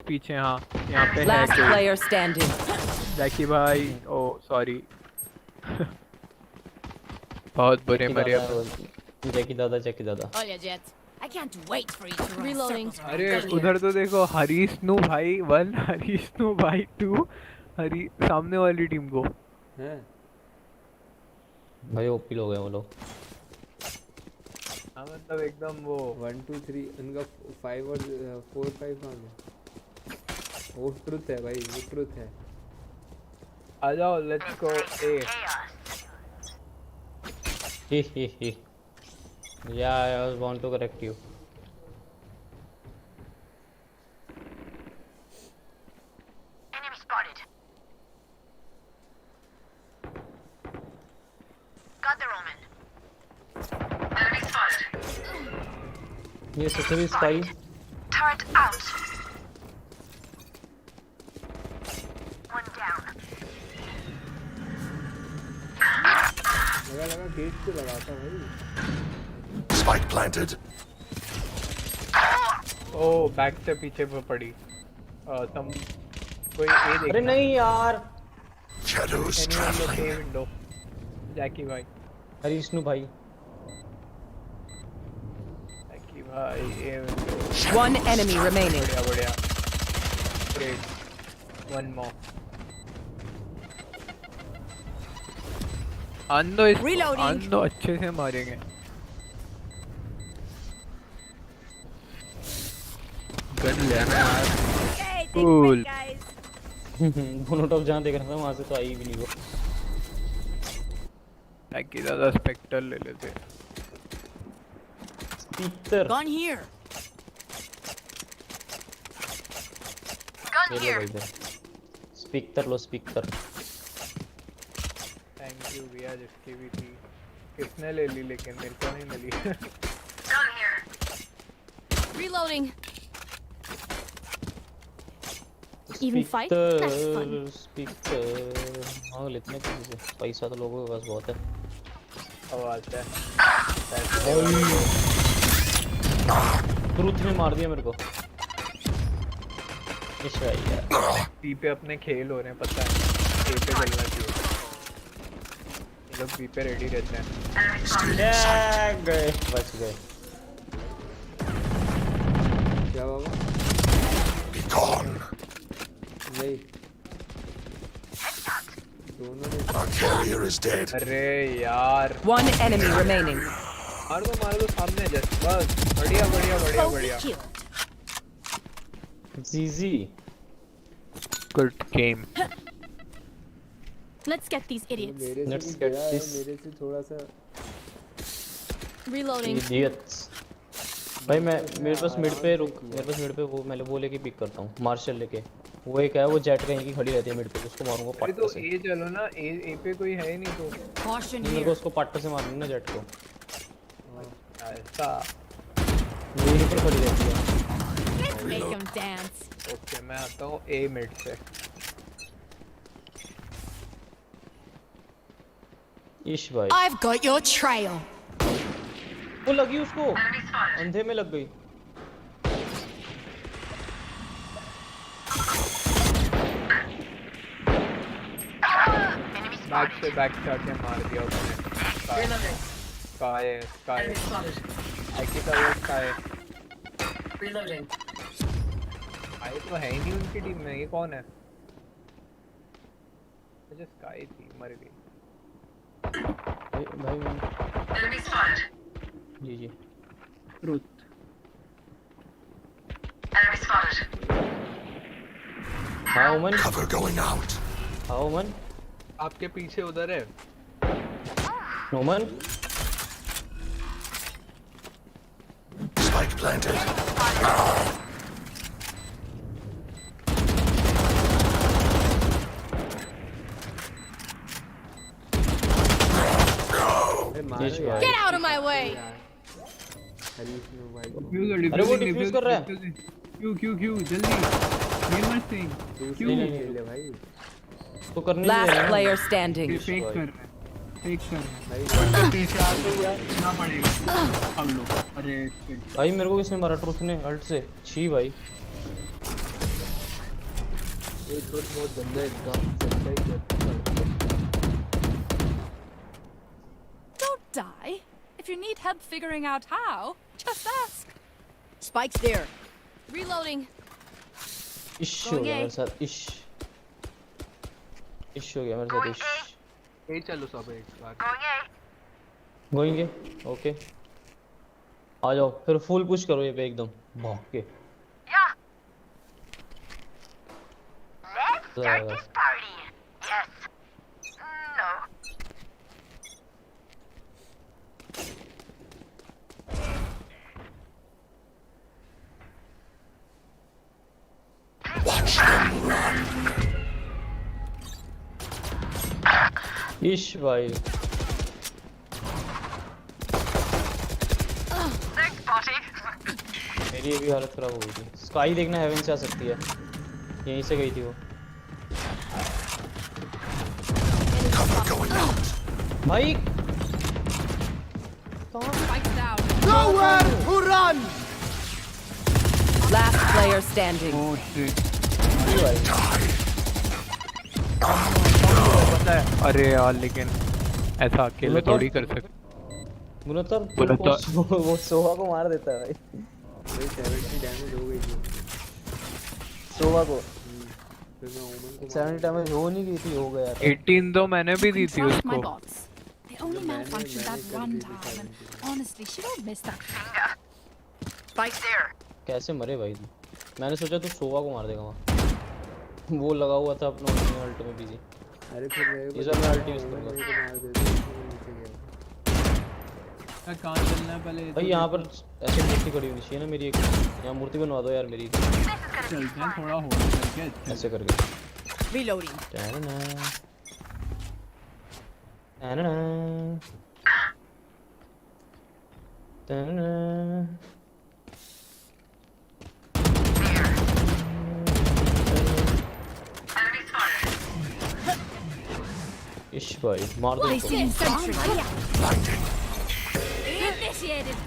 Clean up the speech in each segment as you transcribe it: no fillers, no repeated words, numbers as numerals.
पीछे हाँ यहाँ पे है Last कोई। player standing. जैकी भाई ओ सॉरी बहुत बुरे मरे अपन। जैकी दादा Oh yeah, Jet. I can't wait for you to run Reloading. circles around अरे here. उधर तो देखो हरीशनु भाई 1 हरीशनु भाई 2 हरी सामने वाली टीम को हैं भाई ओपी लोग हैं वो लोग। हाँ मतलब एकदम वो 1 2 3 उनका 5 और 4 5 कहाँ है? वो ट्रुथ है भाई, वो ट्रुथ है। आ जाओ let's go A. He Yeah, I was want to correct you. Enemy spotted. Got the Roman. Enemy spotted. ये सबसे भी spy Turret out. One down. लगा गेट पे लगाता भाई। Spike planted. ओ बैक से पीछे पे पड़ी तुम कोई ए देख अरे नहीं यार Shadows ए traveling. विंडो जैकी भाई हरीशनु भाई जैकी भाई a window One enemy remaining. बढ़िया बढ़िया ग्रेट वन मोर अंदो इसको Reloading. अंदो अच्छे से मारेंगे गन लेना यार कूल दोनों टॉप जहाँ देख रहा था वहाँ से तो आई भी नहीं वो। ताकि ज़्यादा स्पेक्टर ले लेते स्पीकर Gun here. Gun ले लो here. भाई इधर speaker low speaker. Thank you भैया जिसकी भी थी किसने ले ली लेकिन मेरे को नहीं मिली Gun here. Reloading. Even fight? That's fun. Speaker हाँ लेते हैं किसी से पैसा तो लोगों के पास बहुत है। आवाज है ट्रूथ ने मार दिया मेरे को। इस भाई यार पी पे अपने खेल हो रहे हैं पता है ए पे चलना चाहिए ये लोग पी पे रेडी रहते हैं गए बच गए। क्या बाबा? Be gone. नहीं दोनों ने Our carrier is dead. अरे यार One enemy remaining. मार दो सामने जस्ट बस बढ़िया बढ़िया बढ़िया बढ़िया जीजी good game Let's get these idiots. मेरे से Let's भी get गया है, this. मेरे से थोड़ा सा Reloading. इडियट्स। भाई मैं मेरे पास मिड पे रुक मेरे पास मिड पे वो लेके पिक करता हूँ मार्शल लेके। वो एक है वो जेट कहीं की खड़ी रहती है मिड पे उसको मारूंगा अरे पट्टे तो से। ए चलो ना ए पे कोई है ही नहीं तो Caution मेरे को here. उसको पट्टे से मारना ना जेट को। ऐसा वो यहीं पर खड़ी रहती है। Make them dance. ओके मैं आता हूँ ए मिड से इश भाई I've got your trail. वो लगी उसको अंधे में लग गई। बैक से आके मार दिया उसने स्काई स्काई आईकी का वो स्काई Reloading. आई तो है ही नहीं उनकी टीम में ये कौन है मुझे स्काई थी मर गई भाई Enemy spotted. जी जी ट्रुथ Enemy spotted. हाँ उमन Cover going out. हाँ उमन आपके पीछे उधर है उमन Spike planted. अरे मारो जी, यार। Get out of my way. Harish ने भाई को अरे वो डिफ्यूज कर रहा है। क्यों जल्दी ये मत सिंह दूसरे ने ले ले भाई। तो करने नहीं Last दे रहा है। player standing. फेक कर रहा है फेक कर रहा भाई है पीछे आते ही यार ना पड़ेगा हम लोग अरे shit। भाई मेरे को किसने मारा ट्रूथ ने अल्ट से छी भाई ये थोड़ा बहुत गंदा है चलता ही चलता Don't die. If you need help figuring out how, just ask. Spike's there. Reloading. इश हो गया मेरे साथ इश हो गया मेरे साथ इश ए चलो सब एक बार गोइंगे ओके आ जाओ फिर फुल पुश करो ये पे एकदम भाग के जाएगा Watch them run. इश भाई मेरी ये भी हालत खराब हो गई थी स्काई देखना हेवन से आ सकती है यहीं से गई थी वो Cover going out. भाई Spike's down. Last player standing. Oh shit Die. पता है अरे यार लेकिन ऐसा अकेले थोड़ी कर सकते गुणोत्तर गुणोत्तर। वो सोहा को मार देता है भाई भाई 70 डैमेज हो गई थी सोहा को फिर मैं ओमन को 70 डैमेज हो नहीं गई थी हो गया था 18 तो मैंने भी दी थी Trust my उसको bots. They only malfunctioned that one time, and honestly, she don't miss that. Spike there. कैसे मरे भाई तू मैंने सोचा तू सोहा को मार देगा वहाँ वो लगा हुआ था अपना अल्ट में बिजी अरे फिर मेरे को इस बार मैं अल्ट यूज ओमन करूंगा मेरे को मार देता नीचे गया कहाँ चलना है पहले भाई यहाँ पर ऐसे मूर्ति खड़ी होनी चाहिए ना मेरी एक यहाँ मूर्ति बनवा दो यार मेरी चलते हैं थोड़ा हो करके ऐसे करके Reloading. टैना टैना टैना Enemy spotted. इश भाई मार दो इसको Placing sentry. Initiated.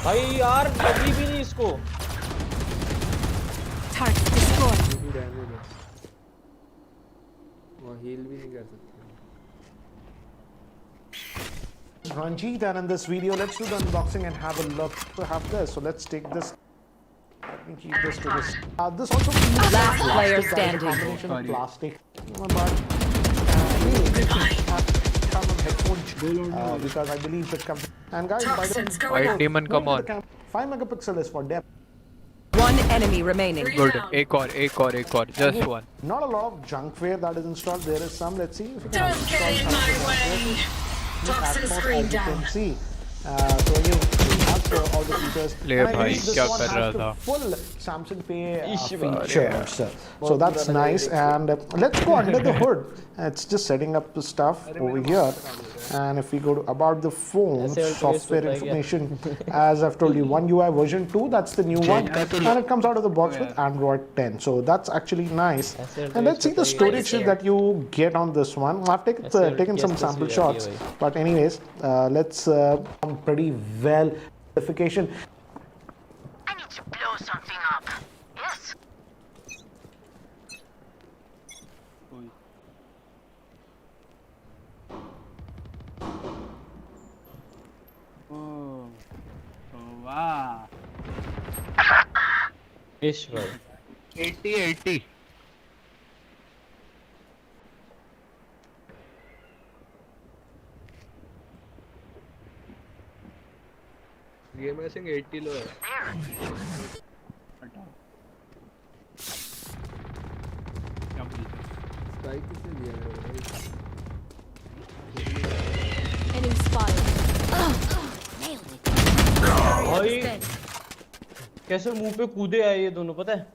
भाई यार लगी भी नहीं इसको Target destroyed. भी डैमेज है वो हील भी नहीं कर सकते Ranjit, and in this video, let's do the unboxing and have a look. To have this, so let's take this. Let me keep this to this. This also feels Last like player plastic, standing. combination of plastic. But headphones because I believe it comes. And guys, by the Toxins White going out. demon come on 5 megapixel is for depth. One enemy remaining. Good एक और just one Not a lot of junkware that is installed. There is some. Let's see if we can Don't get in install my something like way. this. Toxin Atmos, screen as you down. can see. So you have all the features. ले And I भाई, believe this क्या one कर has रहा the था? full Samsung Pay इश features. So that's nice. And let's go under the hood. It's just setting up the stuff over here. And if we go to about the phone, ऐसे alternate software होता है क्या? information, as I've told you, One UI version 2, that's the new one. And it comes out of the box with Android 10. So that's actually nice. ऐसे And let's see the alternate storage that you get on this one. I've ऐसे taken some yes, sample yes, shots. yeah, yeah. But anyways, let's pretty well notification. I need to blow something up. Yes. वाह इश भाई 80 ये मैं सिंग 80 लो है क्या बोलते हैं स्पाइक किसने दिया है भाई Enemy spotted. Nailed it. भाई कैसे मुंह पे कूदे आए ये दोनों पता है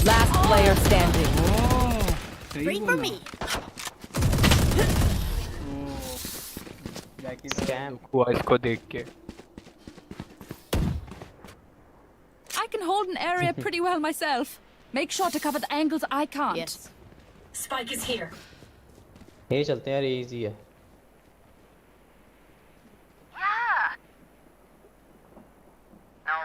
Last player standing. Three for me. Scam हुआ इसको देख के I can hold an area pretty well myself. Make sure to cover the angles I can't. Yes. Spike is here. ये चलते हैं यार ये इजी है Yeah. No.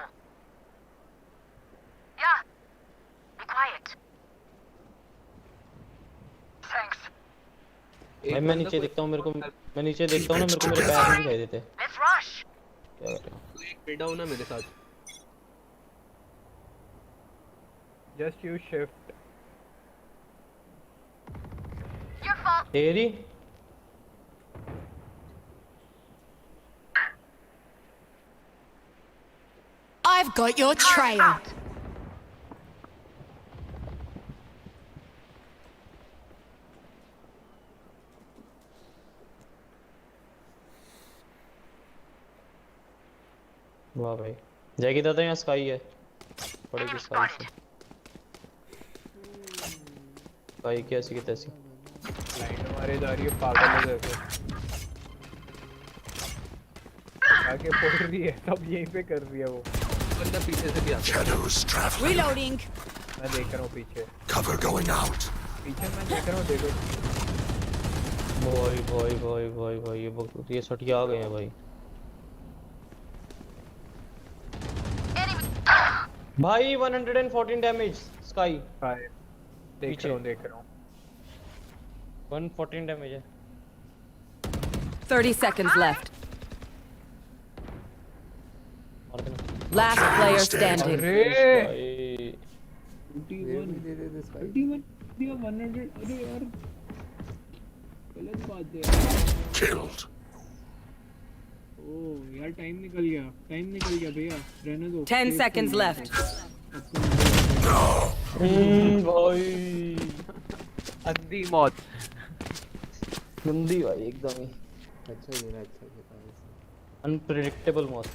भाई मैं नीचे देखता हूँ, मैं नीचे देखता हूँ ना, मेरे को मेरे पैर नहीं दिखाई देते। Let's rush. क्या कर रहे हो? तू एक मिड डाउन ना मेरे साथ। Just use shift. Your fault. तेरी I've got your trail. वाह भाई, जैकी दादा यहाँ स्काई है, पड़ेगी स्काई से। स्काई की ऐसी की तैसी। लाइन हमारे जा रही है पागल हो जैसे। आगे पड़ रही है, सब यहीं पे कर रही है वो। बंदा पीछे से भी आता है। Shadows traveling. Reloading. मैं देख रहा हूँ पीछे। Cover going out. पीछे मैं देख रहा हूँ, देखो। भाई भाई भाई भाई भाई ये सटिया आ गए हैं भाई। भाई 114 डैमेज स्काई। हाय। देख रहा हूँ, देख रहा हूँ। 114 डैमेज है। 30 seconds left. मार देना। Last player standing. अरे भाई दे दे स्काई। 100। अरे यार गलत बात है। Killed. ओ यार टाइम निकल गया भैया, रहने दो। 10 seconds left. भाई अंधी मौत। गंदी भाई एकदम ही अच्छा खेला, अच्छा खेला। अनप्रेडिक्टेबल मौत।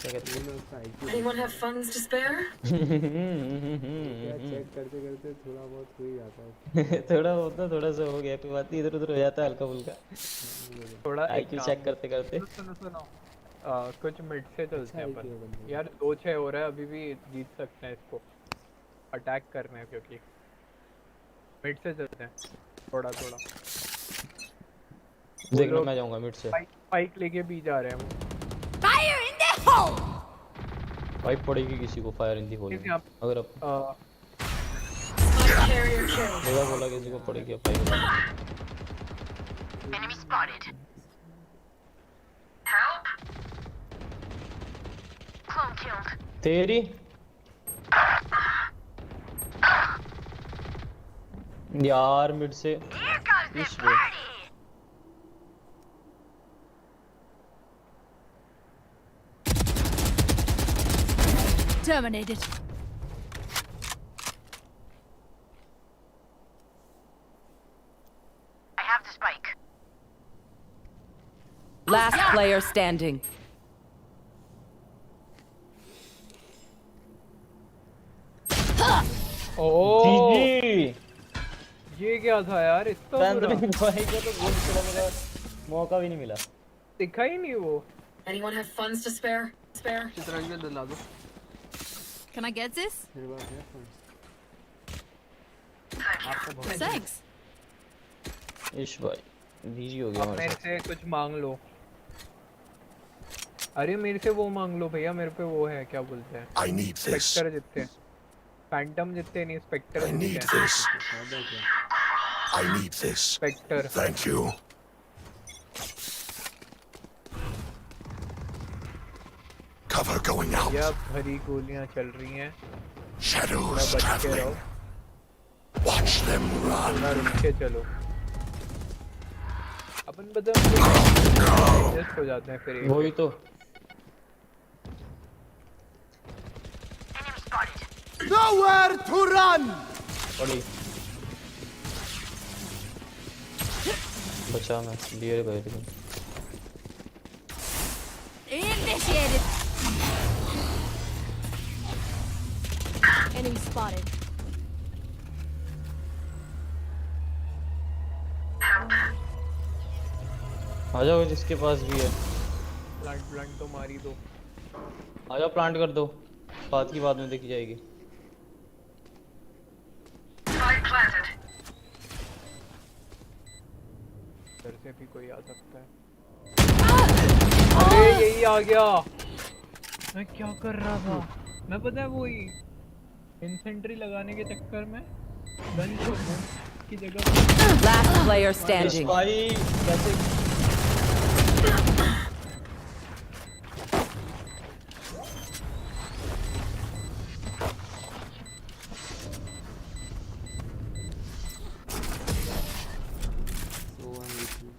क्या कहते ये लोग का IQ Anyone have funds to spare? क्या चेक करते करते थोड़ा बहुत हो ही जाता है। थोड़ा बहुत ना, थोड़ा सा हो गया, कोई बात नहीं, इधर उधर हो जाता है हल्का फुल्का। थोड़ा आईक्यू चेक करते करते। सुनो। कुछ मिड से चलते हैं अच्छा अपन। IQ है बंदे। यार 2-6 हो रहा है, अभी भी जीत सकते हैं इसको। अटैक करना है क्योंकि मिड से चलते हैं थोड़ा। देखना मैं जाऊंगा मिड से। स्पाइक लेके भी जा रहे हैं वो। Fire in the hole. भाई पड़ेगी किसी को फायर इन दी होल। किसी आप अगर अब मेरा बोला किसी को पड़ेगी अब fire. Enemy spotted. Help. Clone killed. तेरी यार मिड से Here comes the इस वे। party. Terminated. I have the spike. Last player standing. ओ जीजी ये क्या था यार, इतना बुरा। भाई को तो गोल खेला, मेरा मौका भी नहीं मिला। दिखा ही नहीं वो। Anyone have funds to spare? Chittaranjan में दिला दो। Can I get this? मेरे पास है funds। Thanks. इश भाई जीजी हो गया अब हमारे मेरे साथ। से कुछ मांग लो। अरे मेरे से वो मांग लो भैया, मेरे पे वो है, क्या बोलते हैं, I need this. स्पेक्टर जितने, फैंटम जितने नहीं, स्पेक्टर I need जितने। this. फायदा क्या? I need this. Spectre. Thank you. Cover going out. या भरी गोलियां चल रही हैं, Shadows थोड़ा बच के traveling. रहो, Watch them run. थोड़ा रुक के चलो। अपन एडजस्ट हो जाते हैं फिर। वही तो Enemy spotted. पड़ी बचा मैं लिए गए थे। Initiated. Enemy spotted. आ जाओ जिसके पास भी है, प्लांट तो मारी दो। आ जाओ प्लांट कर दो, बात की बाद में देखी जाएगी। Spike planted. इधर से भी कोई आ सकता है। अरे यही आ गया, मैं क्या कर रहा था, मैं पता है वही इन्फेंट्री लगाने के चक्कर में गन की जगह Last player standing. भाई कैसे So unlucky.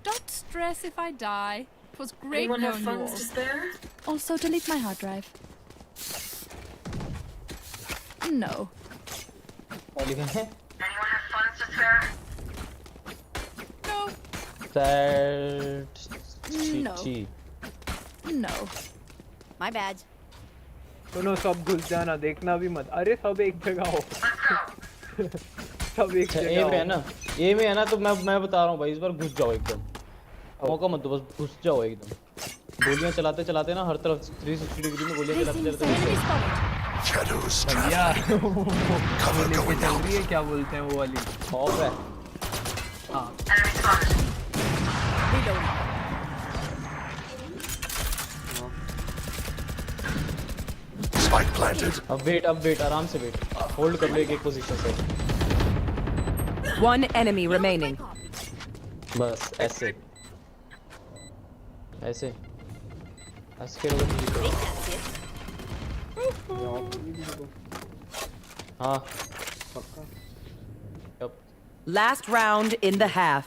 Don't stress if I die. It was great Anyone have knowing you funds all. to spare? Also, delete my hard drive. No. क्या लिखा है? Anyone have funds to spare? No. Sad No. ची No. My bad. सुनो सब घुस जाना, देखना भी मत। अरे सब एक जगह हो। सब एक अच्छा जगह ए में है हो। ना, ए में है ना, तो मैं बता रहा हूँ भाई, इस बार घुस जाओ एकदम, मौका मत दो, बस घुस जाओ एकदम। गोलियां चलाते चलाते ना हर तरफ 360 डिग्री में गोलियां चलाते Placing चलाते enemy spotted. Shadows भैया traveling. Cover लेके going चल out. रही है, क्या बोलते हैं वो वाली। खौफ है। हाँ Enemy spotted. Spike planted. अब वेट आराम से वेट, होल्ड कर लो एक पोजीशन से, One enemy remaining. बस ऐसे ऐसे ऐसे खेलोगे तो हाँ पक्का अब Last round in the half.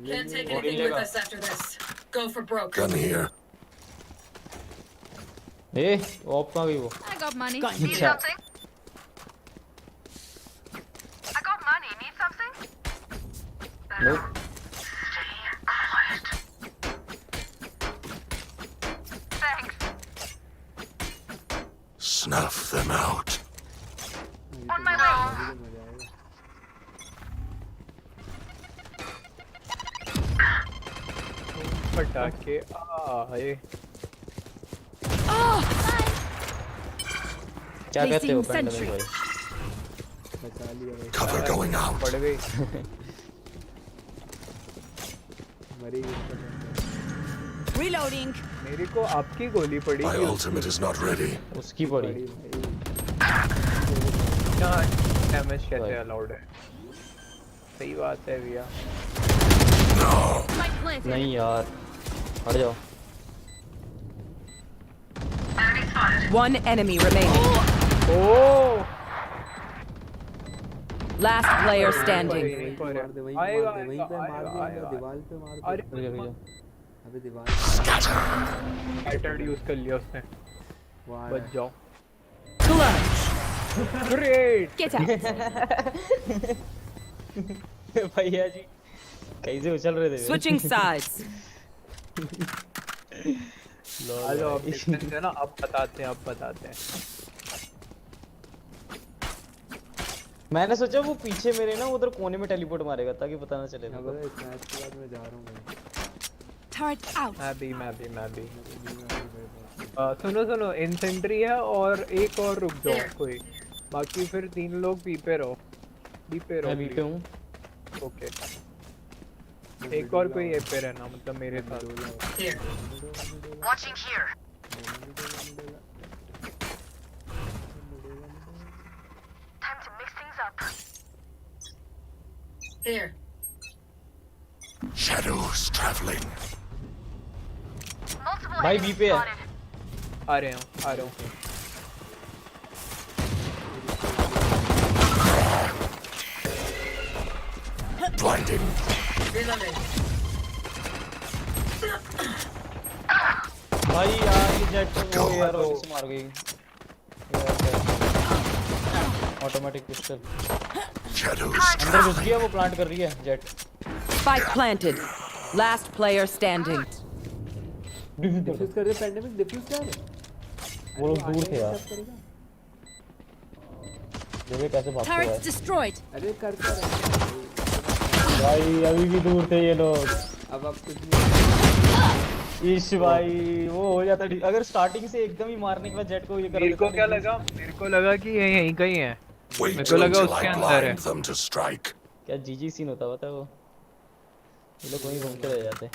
Can't take anything with us after this. Go for broke. Gun here. A of कहाँ गई वो? I got money. Need अच्छा something? I got money. Need something? nope. Stay quiet. Thanks. Snuff them out. On my way. मजा आएगा। पटाखे ये क्या कहते हो Placing पैंडमिक sentry. भाई? बचा लिया भाई। Cover going out. पड़ गई। मरी गई इसका बंदा। Reloading. मेरे को आपकी गोली पड़ी My थी। ultimate is not ready. उसकी पड़ी। बड़ी भाई। इतना डैमेज कैसे अलाउड है? सही बात है भैया। Spike planted. नहीं यार, हट जाओ। Enemy spotted. One enemy remaining. ओह Last player standing. वहीं पे मार दे, वहीं पे आएगा, मार दे, वहीं पे आएगा, मार दे, आएगा, दीवार पे मार दे। अरे रुक जा, रुक जा। अबे दीवार पैटर्न यूज कर लिया उसने। वहाँ बच है। जाओ। Clutch. ग्रेट। Get out. भैया जी कैसे उछल रहे थे? Switching sides. आ जाओ अब देखते हैं ना, अब बताते हैं, अब बताते हैं। मैंने सोचा वो पीछे मेरे ना उधर कोने में टेलीपोर्ट मारेगा ताकि पता ना चले अब मेरे को। इस मैच के बाद मैं जा रहा हूँ भाई। Turret out. मैं भी। सुनो इनसेंट्री है और एक और रुक जाओ कोई, बाकी फिर 3 लोग बी पे रहो। मैं बी पे हूँ। ओके, एक और कोई ए पे रहना, मतलब मेरे साथ। Here. Watching here. Time to mix things up. Here. Shadows traveling. Multiple भाई enemies बी पे है। spotted. आ रहे हूँ। Blinding. Reloading. भाई यार ये जेट Go. वो यार वजह से मार गई। ऑटोमेटिक पिस्टल Shadows अंदर घुस गया, वो प्लांट कर रही है Jett. Spike planted. Last player standing. Defuse कर दे, पैंडेमिक डिफ्यूज कर। वो लोग दूर थे यार। सब करेगा। देखिए कैसे भागते Turrets हैं destroyed. अरे कर कर। भाई, अभी भी दूर थे ये लोग। अब कुछ नहीं। ईश भाई वो हो जाता ठीक, अगर स्टार्टिंग से एकदम ही मारने के बाद जेट को ये कर मेरे को देता क्या लेकिन- लगा, मेरे को लगा कि ये यहीं कहीं है। Wait मेरे को लगा until उसके I अंदर है। blind them to strike. क्या जीजी सीन होता पता है वो, ये लोग वहीं घूमते रह जाते।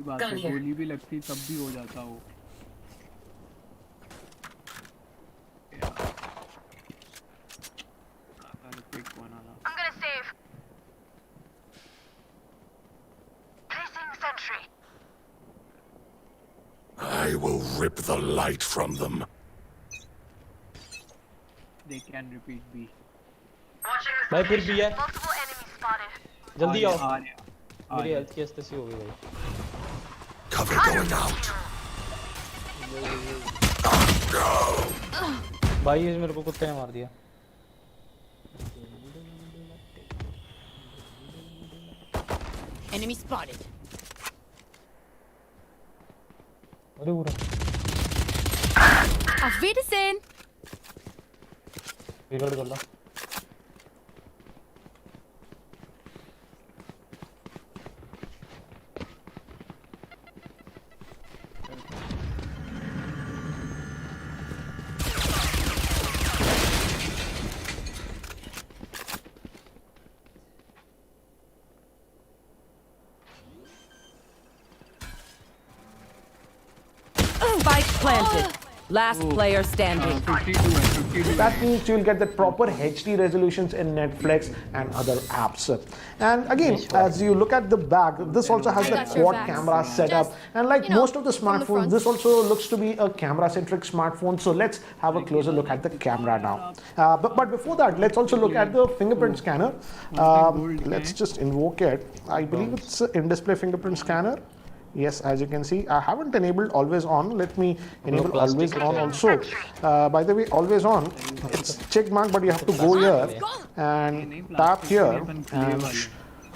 बात है, गोली भी लगती तब भी हो जाता वो। I will rip the light from them. They can repeat B. भाई फिर भी है Multiple enemies spotted. जल्दी आओ आ रहे मेरी हेल्थ की स्थिति हो गई भाई Cover going out. भाई ये मेरे को कुत्ते ने मार दिया Enemy spotted. अरे पूरा Auf Wiedersehen! रिकॉर्ड कर लो Spike planted. Last player standing. 52 and 52. That means you'll get the proper HD resolutions in Netflix and other apps. And again, as you look at the back, this also has the got your quad backs. camera setup. Just, And like you know, most of the from the smartphones, front. this also looks to be a camera-centric smartphone. So let's have a closer look at the camera now. But before that, let's also look at the fingerprint scanner. Let's just invoke it. I believe it's an in-display fingerprint scanner. Yes, as you can see, I haven't enabled always on. Let me enable always on also. By the way, always on, it's check mark, but you have to go here and tap here and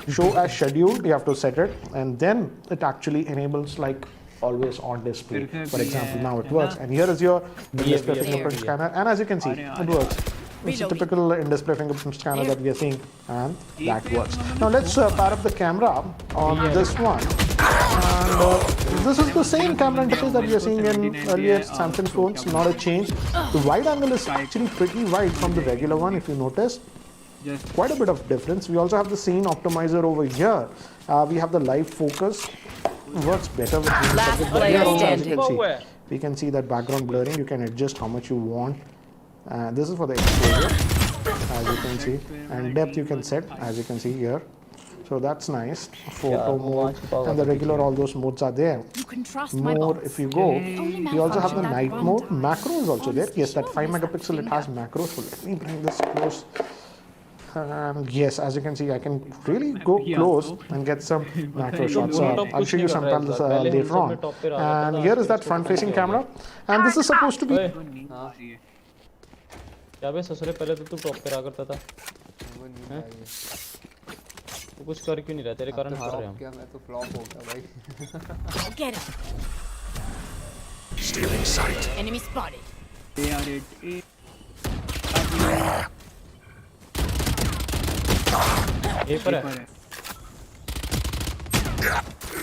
show as scheduled. You have to set it, and then it actually enables like always on display. For example, now it works, and here is your in-display fingerprint scanner, and as you can see, it works. It's a typical in-display fingerprint scanner that we are seeing, and that works. Now let's pair up the camera on this one. And this is the same camera interface that we are seeing in earlier Samsung phones, not a change. The wide angle is actually pretty wide from the regular one, if you notice. Quite a bit of difference. We also have the scene optimizer over here. We have the live focus. Works better with green Last subject, but player here also, as you standing. can see, we can see that background blurring. You can adjust how much you want. This is for the exposure, as you can see, and depth you can set, as you can see here. So that's nice. Photo mode and the regular, all those modes are there. You can trust my More boss. if you go, Only we also have the malfunction night that mode. runtime. Macro is also there. Yes, that Still 5 miss that megapixel, it finger. has macro. So let me bring this close. And yes, as you can see, I can really go close and get some macro shots. I'll show you some samples later on. And here is that front-facing camera, and this is supposed to be. क्या बे ससुरे पहले तो तू top पे रहा करता था वो नींद आ गई तू कुछ कर क्यों नहीं रहा तेरे कारण हार रहे हम क्या मैं तो फ्लॉप हो गया भाई Go get him. Stealing sight. Enemy spotted. They are it. ये पर है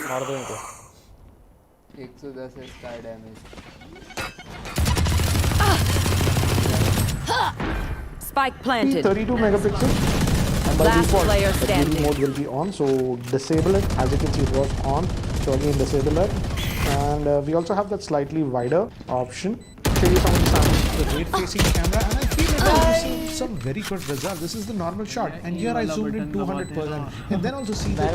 मार दो इनको 110 है sky damage Spike planted. 32 megapixel. And by Last default, player the standing. beauty mode will be on. So disable it. As you can see, it was on. So again, disable it. And we also have that slightly wider option. Show you some examples of the rear-facing camera, and I feel it has some very good result. This is the normal shot, and here I zoomed in 200%, and then also see the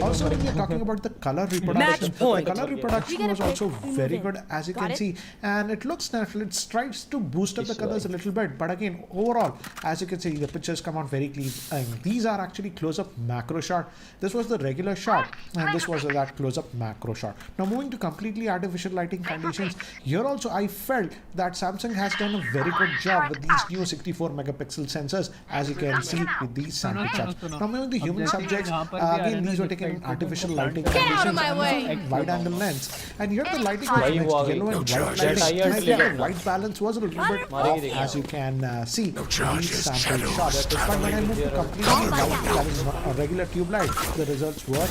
also when we are talking about the color reproduction, the point. color reproduction was also very good, as you can Got it? see, and it looks natural. It tries to boost up the colors a little bit, but again, overall, as you can see, the pictures come out very clean. And these are actually close-up macro shot. This was the regular shot, and this was that close-up macro shot. Now moving to completely artificial lighting conditions, here also I felt that Samsung has done a very good job with these new 64 megapixel sensors, as you can see with these sample shots. Now moving to human subjects, again these were taken in artificial lighting conditions out of my way. and wide angle lens, and here the lighting was Why you mixed walking? yellow and No white charges. lighting. And I think Yes. the white balance was a little bit off, as you can see No these charges, sample shadows, shots. But when I moved to completely white, that is not a regular tube light, the results were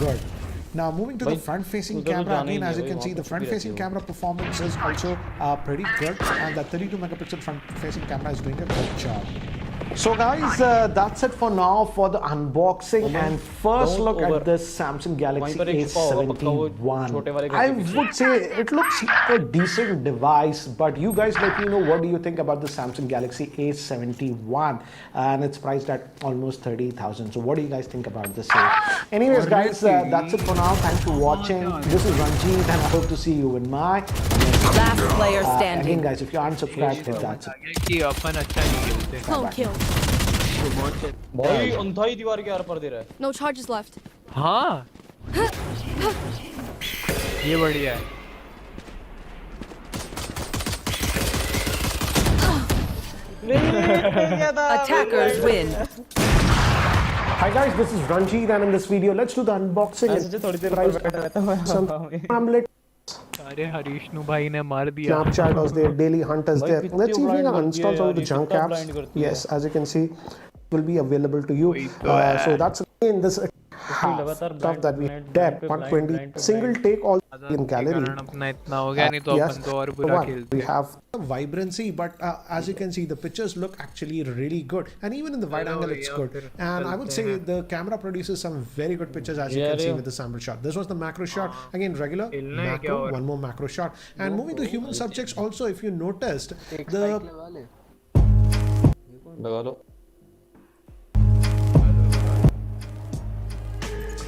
good. Now moving to the front-facing उधर तो camera, जाना ही again, नहीं as you है can भाई, see, the वहाँ पे छुपी रहती front-facing है वो। camera performance is also pretty good, and the 32 megapixel front-facing camera is doing a good job. So guys, that's it for now for the unboxing and first don't look over- at this Samsung Galaxy वहीं पर एक छुपा होगा पक्का वो A71. छोटे वाले घर I के पीछे। would say it looks like a decent device, but you guys let me know what do you think about the Samsung Galaxy A71, and it's priced at almost 30,000. So what do you guys think about this? Anyways, guys, that's it for now. Thanks for watching. This is Ranjit, and I hope to see you in my Last player again, standing. guys. If you aren't subscribed, hit that. कि अपन अच्छा नहीं खेलते Clone kill. भाई अंधा ही दीवार के are पर दे रहा है। No charges left. हाँ ये बढ़िया है Attackers win. Hi guys, this is Ranjit, and in this video, let's do the unboxing. ऐसे थोड़ी देर Price पर बैठा रहता हूँ some Hamlet, अरे हरीशनु भाई ने मार दिया Snapchat was there, Daily Hunt is there. कितनी Let's see if we can blind install करती some है of the यार, junk कितना apps. blind करती है। Yes, as you can see, will be available to you. So that's in this लगातार stuff that we blind, dep blind, 120 blind, single take all in gallery. कारण अपना इतना हो गया नहीं तो Yes, अपन तो और बुरा one, खेलते we have vibrancy, but as you can see, the pictures look actually really good, and even in the wide angle, it's good. And I would say the camera produces some very good pictures, as you can see with the sample shot. This was the macro shot, again regular macro, one more macro shot. And moving to human subjects, also, if you noticed, the लगा लो।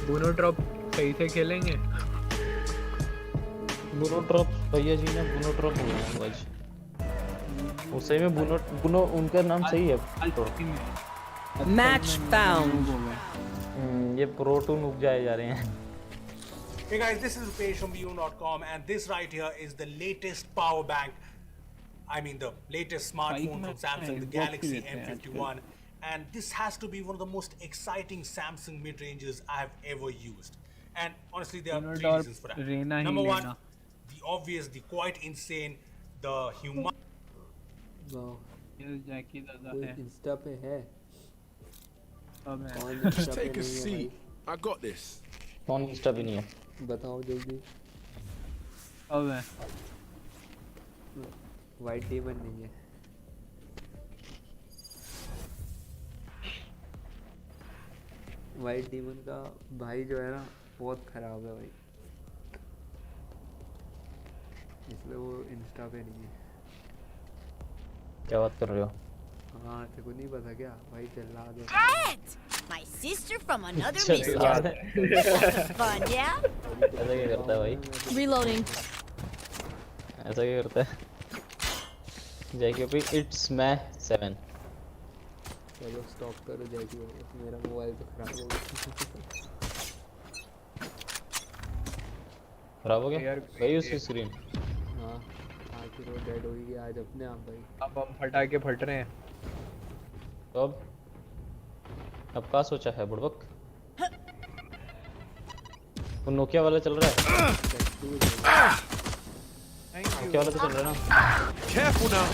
दोनों drop सही से खेलेंगे बुनो drop भैया जी ने बुनो drop बोला आज। वो सही में बुनो बुनो उनका नाम सही है। Match found. ये प्रो टू नुक जाए जा रहे हैं। Hey guys, this is Rupesh from Beyond.com, and this right here is the latest power bank. I mean the latest smartphone from Samsung, the Galaxy M51. And this has to be one of the most exciting Samsung mid-ranges I've ever used. And honestly, there are three reasons for that. Number one, the obvious, the quite insane, the human. Insta पे है Take a seat. I got this. कौन Insta भी नहीं है। बताओ जल्दी। अब है वाइट डीमन नहीं है। वाइट डीमन का भाई जो है ना बहुत खराब है भाई, इसलिए वो इंस्टा पे नहीं है। क्या बात कर रहे हो? हाँ तेरे को नहीं पता क्या भाई, चला दे। Dad! My sister from another चल mister. यार Fun, yeah? ऐसा क्या करता है भाई? Reloading. ऐसा क्या करता है? जैकी भाई इट्स मैं 7। चलो स्टॉप करो जैकी भाई, मेरा मोबाइल तो खराब हो गया। खराब हो गया भाई उसकी स्क्रीन। हाँ आखिर वो डेड हो गई आज अपने आप भाई। अब हम फटा के फट रहे हैं तो अब क्या सोचा है बुड़बक? वो नोकिया वाला चल रहा है। नोकिया वाला तो चल रहा है ना। Careful now.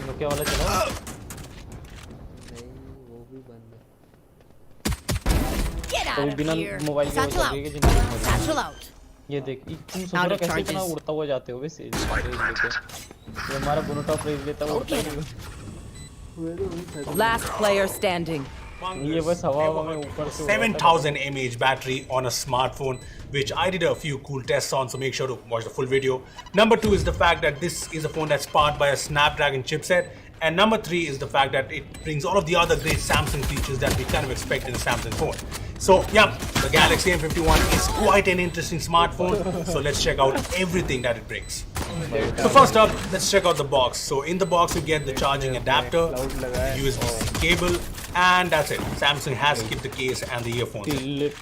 नोकिया वाला चल रहा है। नहीं वो भी बंद है। Get तो out of बिना here. मोबाइल के वो Satchel चल रही है कि out. जिंदगी। Satchel out. ये देख तुम सोच रहे हो कैसे इतना उड़ता हुआ जाते हो वैसे रेंज लेके। ये हमारा बुनो टॉप रेंज लेता हुआ उड़ता ही नहीं। Last player standing. ये बस हवा में ऊपर से 7000 mAh battery on a smartphone, which I did a few cool tests on, so make sure to watch the full video. Number two is the fact that this is a phone that's powered by a Snapdragon chipset. And number three is the fact that it brings all of the other great Samsung features that we kind of expect in a Samsung phone. So yeah, the Galaxy M51 is quite an interesting smartphone. So let's check out everything that it brings. So first up, let's check out the box. So in the box you get the charging adapter, USB-C cable, and that's it. Samsung has skipped the case and the earphones.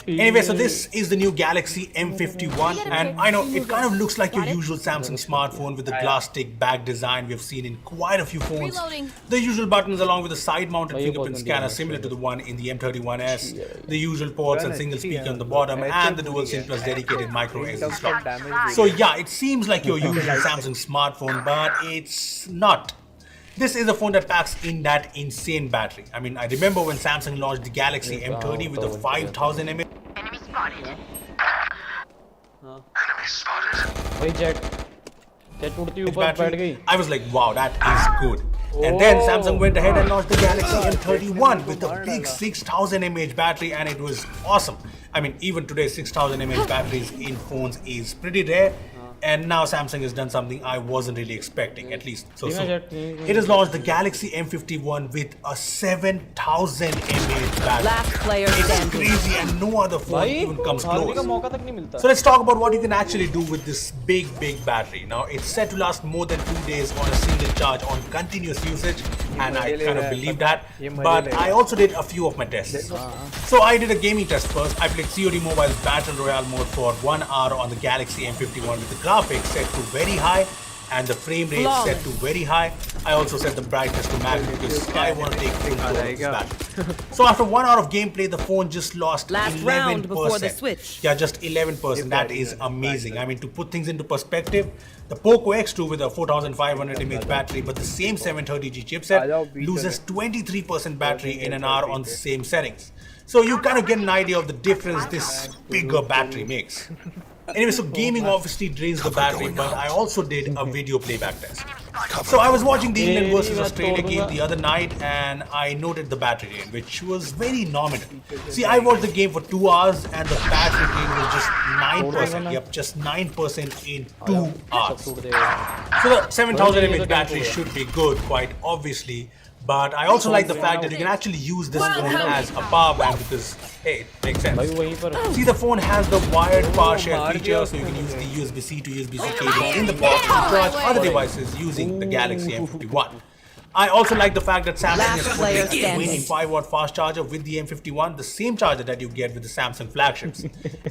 Anyway, so this is the new Galaxy M51, and I know it kind of looks like your usual Samsung smartphone with the glass stick back design we've seen in quite a few phones. Reloading. The usual buttons along with the side-mounted fingerprint scanner similar to the one in the M31s, the usual ports and single speaker on the bottom, and the dual SIM plus dedicated micro SD slot. So yeah, it seems like your usual Samsung smartphone, but it's not. This is a phone that packs in that insane battery. I mean, I remember when Samsung launched the Galaxy M30 with the 5000 mAh. Enemy spotted. Enemy spotted. भाई jet उड़ती ऊपर बैठ गई। I was like, wow, that is good. And then Samsung went ahead and launched the Galaxy M31 with a big 6000 mAh battery, and it was awesome. I mean, even today 6000 mAh batteries in phones is pretty rare. And now Samsung has done something I wasn't really expecting, at least so soon. It has launched the Galaxy M51 with a 7000 mAh battery. Last player It's standing. crazy, and no other phone even comes हारने का close. मौका तक नहीं मिलता. So let's talk about what you can actually do with this big battery. Now it's said to last more than 2 days on a single charge on continuous usage, and I kind of believe that. But I also did a few of my tests. So I did a gaming test first. I played COD Mobile's Battle Royale mode for 1 hour on the Galaxy M51 with the graphics set to very high and the frame rate set to very high. I also set the brightness to max because I want to take full control of this battery. So after 1 hour of gameplay, the phone just lost Last 11%. round before the switch. Yeah, just 11%. That is amazing. I mean, to put things into perspective, the Poco X2 with a 4500 mAh battery, but the same 730G chipset loses 23% battery in an hour on the same settings. So you kind of get an idea of the difference this bigger battery makes. Anyway, so gaming obviously drains the battery, but I also did a video playback test. So I was watching the England versus Australia game the other night, and I noted the battery drain, which was very nominal. See, I watched the game for 2 hours, and the battery drain was just 9%. Yep, just 9% in 2 hours. So the 7000 mAh battery should be good, quite obviously. But I also like the fact that you can actually use this phone as a power bank because, hey, it makes sense. See, the phone has the wired power share feature, so you can use the USB-C to USB-C cable in the box to charge other devices using the Galaxy M51. I also like the fact that Samsung has put a 25-watt fast charger with the M51, the same charger that you get with the Samsung flagships.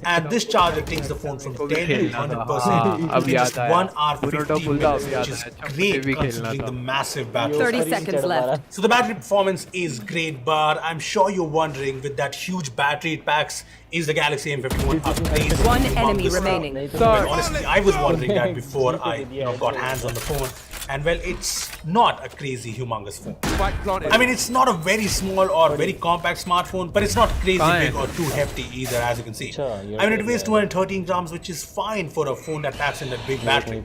And this charger takes the phone from 10 to 100% in just 1 hour 15 minutes, which is great considering the massive battery. 30 seconds left. So the battery performance is great, but I'm sure you're wondering, with that huge battery it packs, is the Galaxy M51 upgrade? One enemy remaining. Well, honestly, I was wondering that before I got hands on the phone. And well, it's not a crazy, humongous phone. I mean, it's not a very small or very compact smartphone, but it's not crazy big or too hefty either, as you can see. I mean, it weighs 213 grams, which is fine for a phone that packs in that big battery.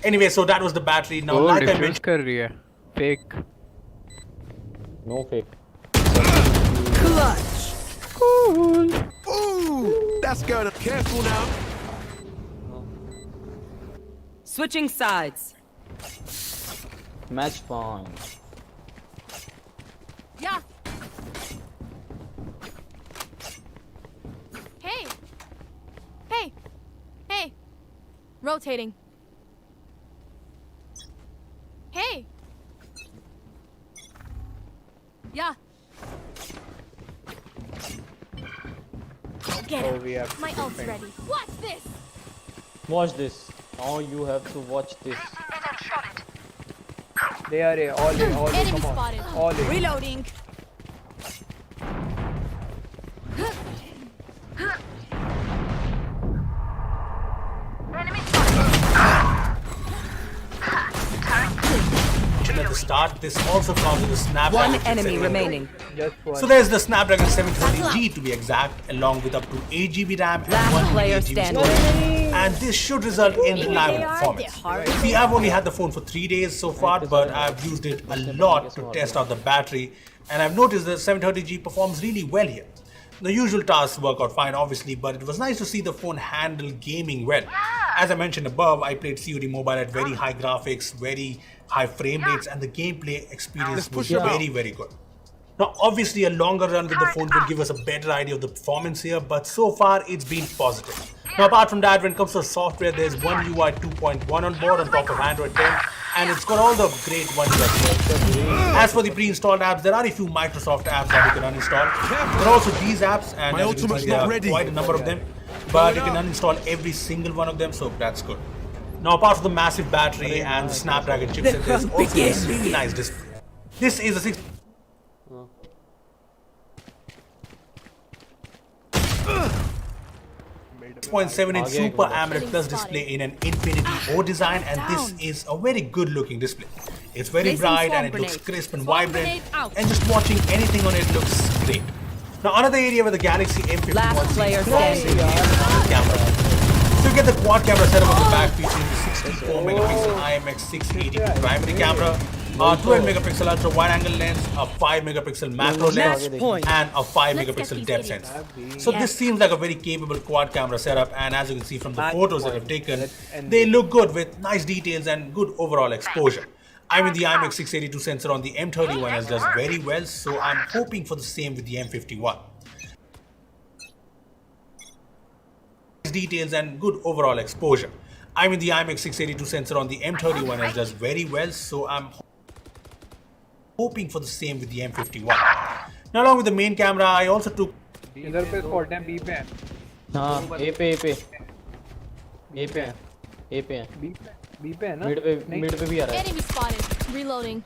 Anyway, so that was the battery. Now, like I mentioned, fake. No fake. Clutch. Cool. Ooh, that's gonna careful now. Switching sides. Match point. Yeah. Hey. Hey. Hey. Rotating. Hey. Yeah. Get Oh, it. we have My ult's ready. Watch this. Watch this. Now you have to watch this. They are A, all A, all A, Enemy come on. spotted. All A. Reloading. at the start, this also comes with a Snapdragon. One enemy remaining. Just one. So there's the Snapdragon 730G to be exact, along with up to 8 GB RAM and Last 1 player GB standing. storage. And this should result in reliable performance. See, I've only had the phone for 3 days so far, but I've used it a lot to test out the battery, and I've noticed that 730G performs really well here. The usual tasks work out fine, obviously, but it was nice to see the phone handle gaming well. As I mentioned above, I played COD Mobile at very high graphics, very high frame rates, and the gameplay experience was very, very good. Now, obviously, a longer run with the phone will give us a better idea of the performance here, but so far, it's been positive. Now, apart from that, when it comes to software, there's One UI 2.1 on board on top of Android 10, and it's got all the great One UI features. As for the pre-installed apps, there are a few Microsoft apps that you can uninstall. There are also these apps, and as you can see, there are quite a number of them, but you can uninstall every single one of them, so that's good. Now, apart from the massive battery and the Snapdragon chipset, there's also a really nice display. This is a 6.7-inch Super AMOLED Plus display in an Infinity O design, and this is a very good looking display. It's very bright and it looks crisp and vibrant, and just watching anything on it looks great. Now, another area where the Galaxy M51 is the camera. So you get the quad camera setup on the back featuring the 64 megapixel IMX 680 primary camera, a 12 megapixel ultra wide angle lens, a 5 megapixel macro lens, and a 5 megapixel depth sensor. So this seems like a very capable quad camera setup, and as you can see from the photos that I've taken, they look good with nice details and good overall exposure. I mean, the IMX682 sensor on the M31S does very well, so I'm hoping for the same with the M51. Details and good overall exposure. I mean, the IMX682 sensor on the M31S does very well, so I'm hoping for the same with the M51. Now, along with the main camera, I also took. इधर पे spot है, B पे है। हाँ, ए पे है। B पे है ना? मिड पे भी आ रहा है। Enemy spotted. Reloading.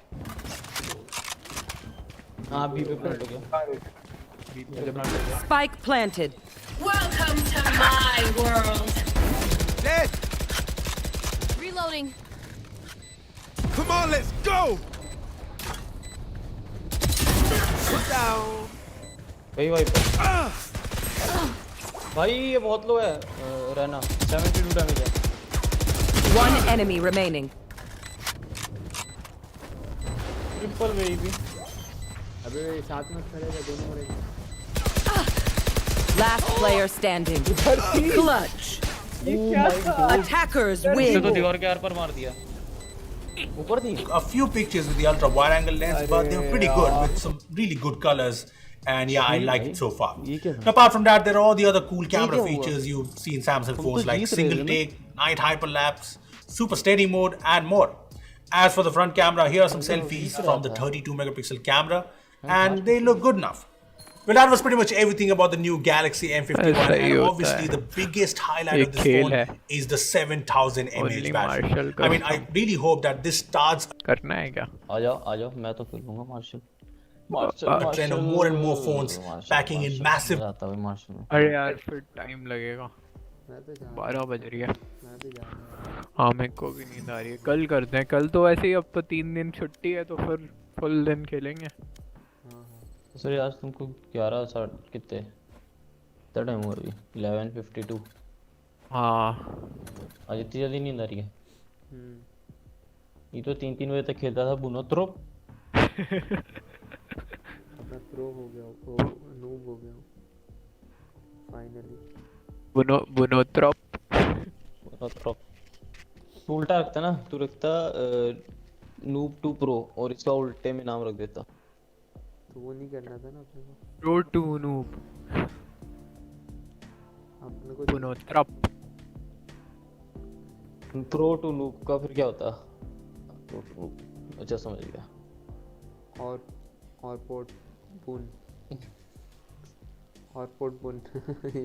हाँ, बी पे प्लांट हो गया। Spike planted. Welcome to my world. Dead. Reloading. Come on, let's go. Down. भाई ये बहुत लो है रहना 72 डैमेज है। One enemy remaining. Triple baby. अबे साथ में खड़े हैं दोनों मरेंगे। Last player standing. Clutch. Attackers win. तो दीवार के आर पर मार दिया। ऊपर थी। A few pictures with the ultra wide angle lens, but they were pretty good with some really good colors. And yeah, I like it so far. Now, apart from that, there are all the other cool camera features you see in Samsung phones like single take, night hyperlapse, super steady mode, and more. As for the front camera, here are some selfies from the 32 megapixel camera, and they look good enough. Well, that was pretty much everything about the new Galaxy M51, and obviously the biggest highlight of this phone is the 7000 mAh battery. I mean, I really hope that this starts करना है क्या? आ जाओ मैं तो खेलूंगा martial. a trend of more and more phones packing in massive. अरे यार फिर टाइम लगेगा। 12 बज रही है। हाँ, मेरे को भी नींद आ रही है। कल करते हैं। कल तो वैसे ही अब तो 3 दिन छुट्टी है, तो फिर फुल दिन खेलेंगे। सर आज तुमको 11 कितने कितना टाइम हुआ अभी 11:52। हाँ आज इतनी जल्दी नींद आ रही है। ये तो 3 बजे तक खेलता था बुनोत्रोप। अपना प्रो हो गया, वो नूब हो गया फाइनली। बुनोत्रोप तू उल्टा रखता ना, तू रखता नूब टू प्रो और इसका उल्टे में नाम रख देता। तो वो नहीं करना था ना अपने को। प्रो टू नूब अपने को बुनोत्रोप। प्रो टू नूब का फिर क्या होता? अच्छा समझ गया। और पोर्ट बुन और पोर्ट बुन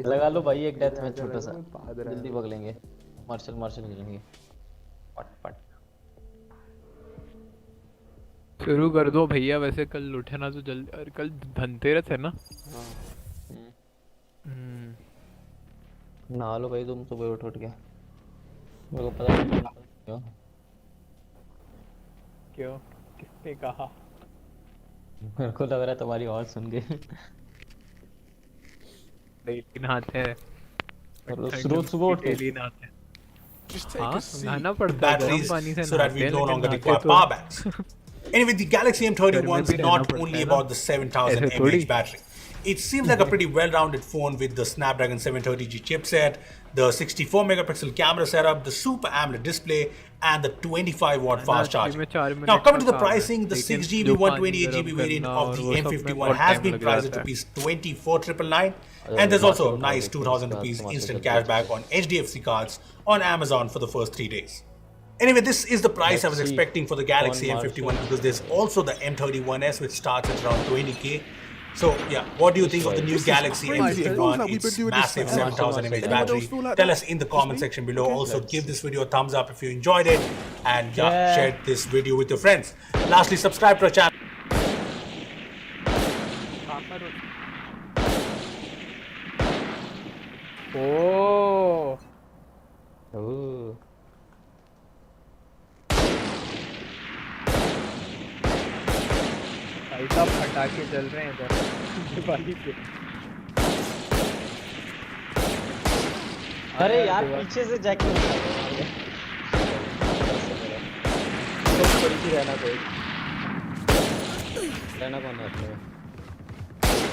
लगा लो भाई एक डेथ मैच छोटा सा, जल्दी भाग लेंगे। मार्शल खेलेंगे पट शुरू कर दो भैया। वैसे कल उठे ना तो जल्दी, और कल धनतेरस है ना। नहा लो भाई तुम सुबह उठ के। मेरे को पता नहीं क्यों किसने कहा? मेरे को लग रहा है तुम्हारी आवाज सुन के डेली नहाते हैं। रोज सुबह उठ के नहाते हैं। हाँ, नहाना पड़ता है गर्म पानी से, so that we no longer require power banks. Anyway, the Galaxy M31 is not only about the 7000 mAh battery. It seems like a pretty well-rounded phone with the Snapdragon 730G chipset, the 64 megapixel camera setup, the Super AMOLED display, and the 25-watt fast charging. Now, coming to the pricing, the 6GB 128GB variant of the M51 has been priced at rupees 24,999, and there's also a nice 2,000 rupees instant cashback on HDFC cards on Amazon for the first 3 days. Anyway, this is the price I was expecting for the Galaxy M51, because there's also the M31s, which starts at around 20k. So yeah, what do you think of the new Galaxy M51? It's massive 7000 mAh battery. Tell us in the comment section below. Also give this video a thumbs up if you enjoyed it, and yeah, share this video with your friends. Lastly, subscribe to our channel. Oh. सब पटाखे चल रहे हैं इधर दिवाली पे। अरे यार पीछे से जैक रहना कोई। लेना कौन है अपने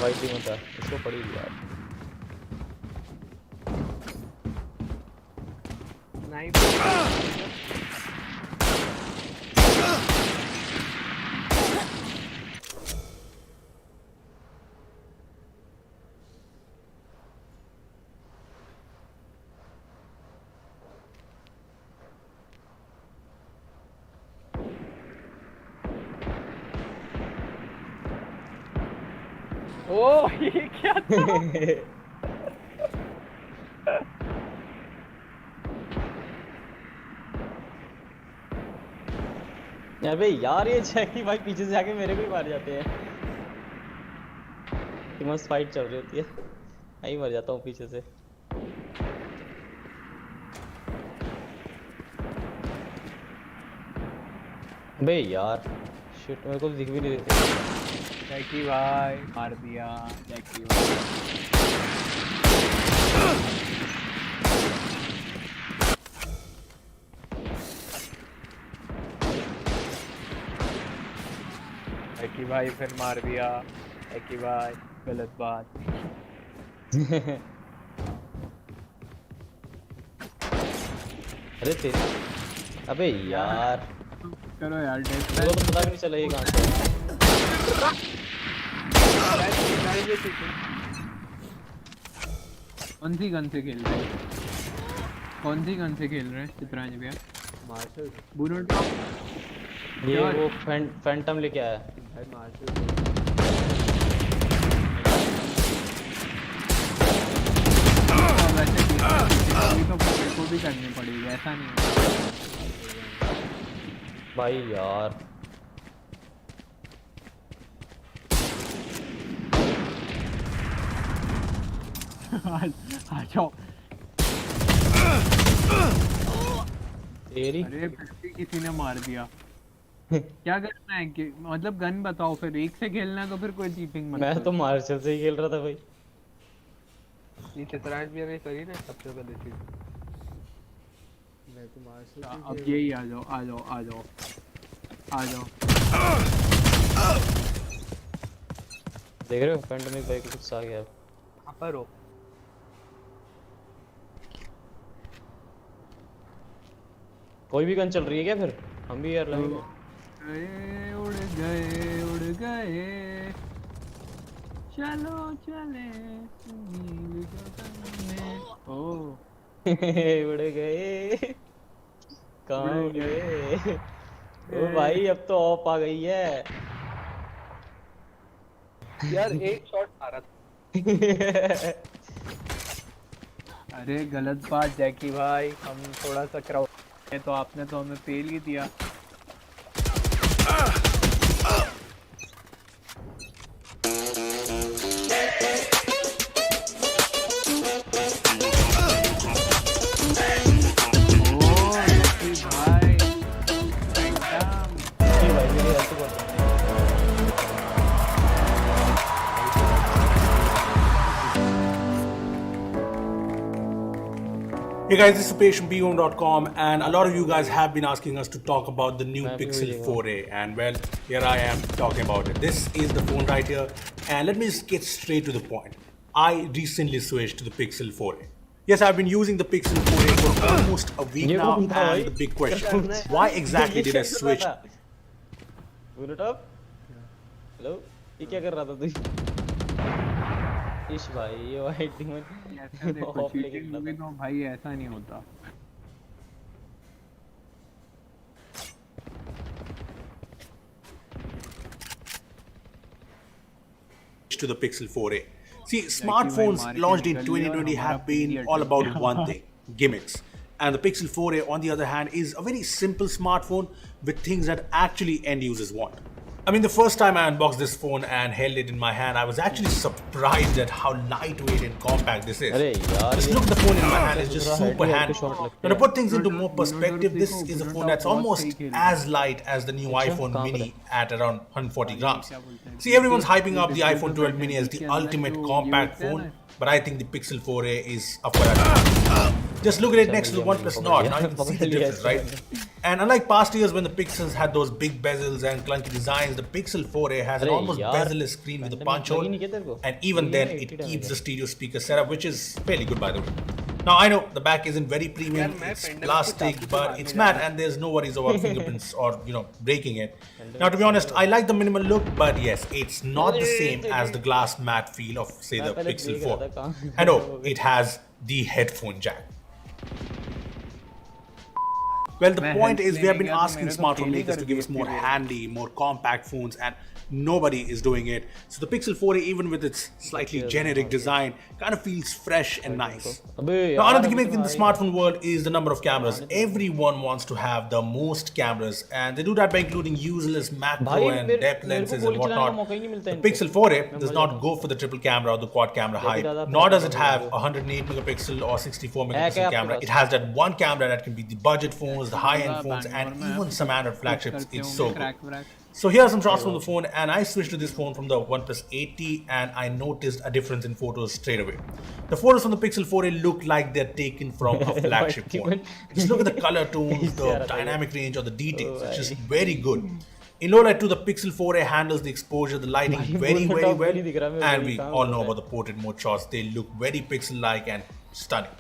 वाइट भी मत है इसको पड़ी यार नहीं ओह ये क्या था अबे यार ये जैकी भाई पीछे से आके मेरे को ही मार जाते हैं कि मस्त फाइट चल रही होती है मैं ही मर जाता हूँ पीछे से अबे यार शिट मेरे को तो दिख भी नहीं देते जैकी भाई मार दिया जैकी भाई जैकी भाई फिर मार दिया जैकी भाई गलत बात अरे तेरे अबे यार करो यार मुझे तो पता भी नहीं चला ये कहाँ से कौन सी गन से खेल रहे हैं कौन सी गन से खेल रहे हैं चित्रांश भैया मार्शल बुलेट ये वो फैंटम लेके आया भाई मार्शल वैसे तो को भी करनी पड़ेगी ऐसा नहीं भाई यार आ जाओ तेरी अरे फिर किसी ने मार दिया क्या करना है कि मतलब गन बताओ फिर एक से खेलना है तो फिर कोई चीटिंग मत मैं तो मार्शल से ही खेल रहा था भाई ये चित्रांश भी अभी करी ना सबसे पहले चीज मैं तो मार्शल अब यही आ जाओ आ जाओ आ जाओ आ जाओ देख रहे हो पैंडमिक भाई को कुछ आ गया कहां पर हो कोई भी गन चल रही है क्या फिर हम भी यार लगेंगे उड़ गए चलो चले नील गगन में ओ उड़ गए कहाँ गए ओ भाई अब तो ऑफ आ गई है यार एक शॉट मारा अरे गलत बात जैकी भाई हम थोड़ा सा क्राउड तो आपने तो हमें फेल ही दिया Hey guys, this is Supesh from bhome.com and a lot of you guys have been asking us to talk about the new Pixel 4a and well, here I am talking about it. This is the phone right here and let me just get straight to the point. I recently switched to the Pixel 4a. Yes, I've been using the Pixel 4a for almost a week now and the big question, why exactly did I switch? Hello? ये क्या कर रहा था तू? इश भाई ये white demon ऐसे देखो चीटिंग होगी तो भाई ऐसा नहीं होता to the Pixel 4a. See, smartphones launched in 2020 have been all about one thing, gimmicks. And the Pixel 4a on the other hand is a very simple smartphone with things that actually end users want. I mean, the first time I unboxed this phone and held it in my hand, I was actually surprised at how lightweight and compact this is. Just look at the phone in my hand, it's just super handy. Now to put things into more perspective, this is a phone that's almost as light as the new iPhone mini at around 140 grams. See, everyone's hyping up the iPhone 12 mini as the ultimate compact phone, but I think the Pixel 4a is up for that. Just look at it next to the OnePlus Nord, now you can see the difference, right? And unlike past years when the Pixels had those big bezels and clunky designs, the Pixel 4a has an almost bezel-less screen with a punch hole, and even then it keeps the stereo speaker setup, which is fairly good by the way. Now I know the back isn't very premium, it's plastic, but it's matte and there's no worries about fingerprints or breaking it. Now to be honest, I like the minimal look, but yes, it's not the same as the glass matte feel of say the Pixel 4. I know it has the headphone jack. Well, the point is we have been asking smartphone makers to give us more handy, more compact phones, and nobody is doing it. So the Pixel 4a, even with its slightly generic design, kind of feels fresh and nice. Now, another gimmick in the smartphone world is the number of cameras. Everyone wants to have the most cameras, and they do that by including useless macro and depth lenses and whatnot. The Pixel 4a does not go for the triple camera or the quad camera hype, nor does it have a 108 megapixel or 64 megapixel camera. It has that one camera that can be the budget phones, the high-end phones, and even some Android flagships. It's so good. So here are some shots from the phone, and I switched to this phone from the OnePlus 8T, and I noticed a difference in photos straight away. The photos from the Pixel 4a look like they're taken from a flagship phone. Just look at the color tones, the dynamic range, or the details. It's just very good. In low light too, the Pixel 4a handles the exposure, the lighting very well, and we all know about the portrait mode shots. They look very pixel-like and stunning.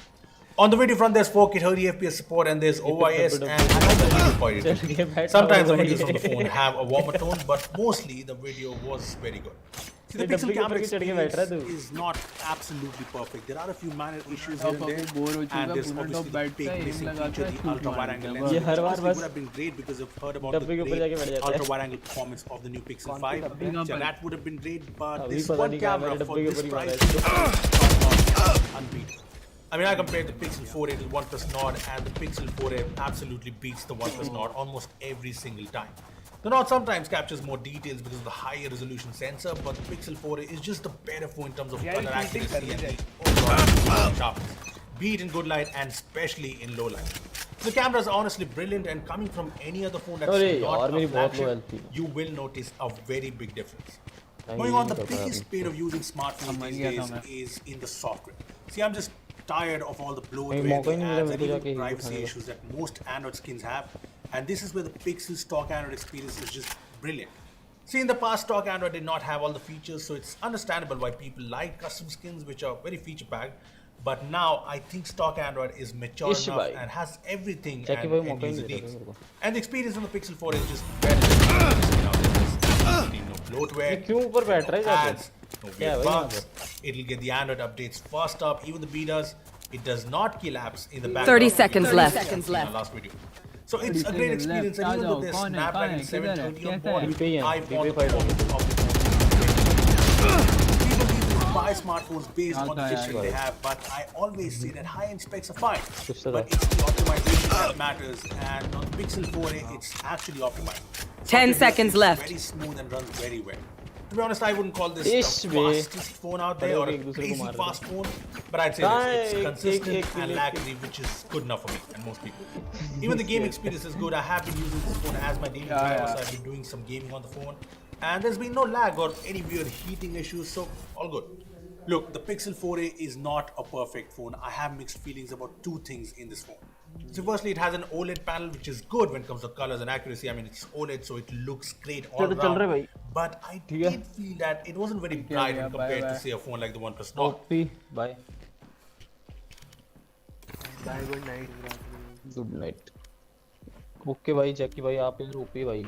On the video front, there's 4K 30 FPS support, and there's OIS, and I like the video quality. Sometimes the videos on the phone have a warmer tone, but mostly the video was very good. See, the Pixel camera experience is not absolutely perfect. There are a few minor issues here and there, and there's obviously the big missing feature, the ultra-wide-angle lens, which honestly would have been great because I've heard about the great ultra-wide-angle performance of the new Pixel 5. So that would have been great, but this one camera for this price is unbeatable. I mean, I compared the Pixel 4a to the OnePlus Nord, and the Pixel 4a absolutely beats the OnePlus Nord almost every single time. The Nord sometimes captures more details because of the higher resolution sensor, but the Pixel 4a is just the better phone in terms of color accuracy and the overall sharpness, be it in good light and especially in low light. The camera is honestly brilliant, and coming from any other phone that's not a flagship, you will notice a very big difference. Going on, the biggest pain of using smartphones these days is in the software. See, I'm just tired of all the bloatware, the ads, and even privacy issues that most Android skins have, and this is where the Pixel stock Android experience is just brilliant. See, in the past, stock Android did not have all the features, so it's understandable why people like custom skins which are very feature packed. But now I think stock Android is mature enough and has everything and user needs. And the experience on the Pixel 4 is just better than no bloatware, ads, no weird bugs. It'll get the Android updates fast up, even the betas. It does not kill apps in the background. 30 seconds left. Last video. So it's a great experience, and even though there's Snapdragon 730 on board, I want the performance of the phone. People buy smartphones based on the history they have, but I always say that high-end specs are fine, but it's the optimization that matters, and on the Pixel 4a, it's actually optimized. 10 seconds left. Very smooth and runs very well. To be honest, I wouldn't call this the fastest phone out there or a crazy fast phone, but I'd say this, it's consistent and lag-free, which is good enough for me and most people. Even the game experience is good. I have been using this phone as my daily driver, so I've been doing some gaming on the phone, and there's been no lag or any weird heating issues, so all good. Look, the Pixel 4a is not a perfect phone. I have mixed feelings about two things in this phone. So firstly, it has an OLED panel, which is good when it comes to colors and accuracy. I mean, it's OLED, so it looks great all around. But I did feel that it wasn't very bright when compared to, say, a phone like the OnePlus Nord. Bye. Bye, good night. Good night. Okay, bhai, Jackie bhai, आप यार OP भाई